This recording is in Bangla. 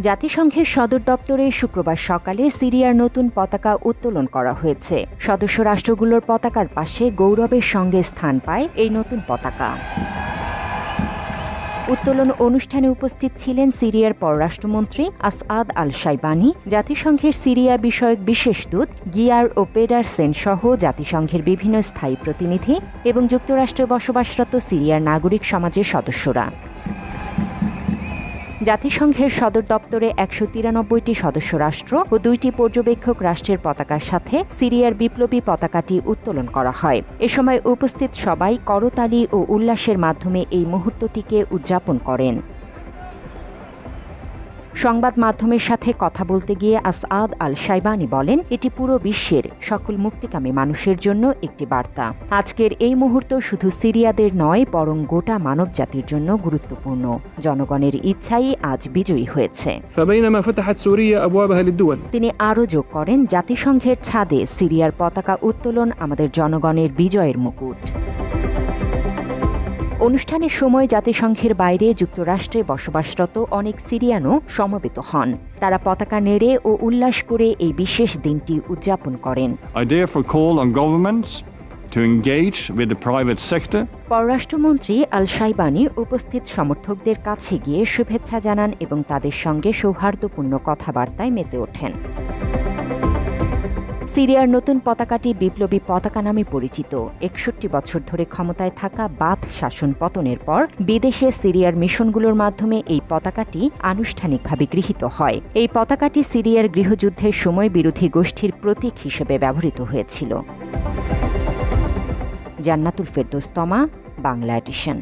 জাতিসংঘের সদর দপ্তরে শুক্রবার সকালে সিরিয়ার নতুন পতাকা উত্তোলন করা হয়েছে। সদস্য রাষ্ট্রগুলোর পতাকার পাশে গৌরবের সঙ্গে স্থান পায় এই নতুন পতাকা। উত্তোলন অনুষ্ঠানে উপস্থিত ছিলেন সিরিয়ার পররাষ্ট্রমন্ত্রী আসআদ আল শাইবানি, জাতিসংঘের সিরিয়া বিষয়ক বিশেষ দূত গিয়ার ও পেডারসেন সহ জাতিসংঘের বিভিন্ন স্থায়ী প্রতিনিধি এবং যুক্তরাষ্ট্রে বসবাসরত সিরিয়ার নাগরিক সমাজের সদস্যরা। জাতিসংঘের সদর দপ্তরে ১৯৩টি সদস্য রাষ্ট্র ও ২টি পর্যবেক্ষক রাষ্ট্রের পতাকার সাথে সিরিয়ার বিপ্লবী পতাকাটি উত্তোলন করা হয়। এ সময় উপস্থিত সবাই করতালি ও উল্লাসের মাধ্যমে এই মুহূর্তটিকে উদযাপন করেন। সংবাদ মাধ্যমের সাথে কথা বলতে গিয়ে আসআদ আল শাইবানি বলেন, এটি পুরো বিশ্বের সকল মুক্তিকামী মানুষের জন্য একটি বার্তা। আজকের এই মুহূর্ত শুধু সিরিয়াদের নয়, বরং গোটা মানবজাতির জন্য গুরুত্বপূর্ণ। জনগণের ইচ্ছাই আজ বিজয়ী হয়েছে। তিনি আরও যোগ করেন, জাতিসংঘের ছাদে সিরিয়ার পতাকা উত্তোলন আমাদের জনগণের বিজয়ের মুকুট। অনুষ্ঠানের সময় জাতিসংঘের বাইরে যুক্তরাষ্ট্রে বসবাসরত অনেক সিরিয়ানও সমবেত হন। তারা পতাকা নেড়ে ও উল্লাস করে এই বিশেষ দিনটি উদযাপন করেন। পররাষ্ট্রমন্ত্রী আল শাইবানি উপস্থিত সমর্থকদের কাছে গিয়ে শুভেচ্ছা জানান এবং তাদের সঙ্গে সৌহার্দ্যপূর্ণ কথাবার্তায় মেতে ওঠেন। সিরিয়ার নতুন পতাকাটি বিপ্লবী পতাকা নামে পরিচিত। ৬১ বছর ধরে ক্ষমতায় থাকা বাথ শাসন পতনের পর বিদেশে সিরিয়ার মিশনগুলোর মাধ্যমে এই পতাকাটি আনুষ্ঠানিকভাবে গৃহীত হয়। এই পতাকাটি সিরিয়ার গৃহযুদ্ধের সময় বিরোধী গোষ্ঠীর প্রতীক হিসেবে ব্যবহৃত হয়েছিল। জান্নাতুল ফেরদৌস তমা, বাংলা এডিশন।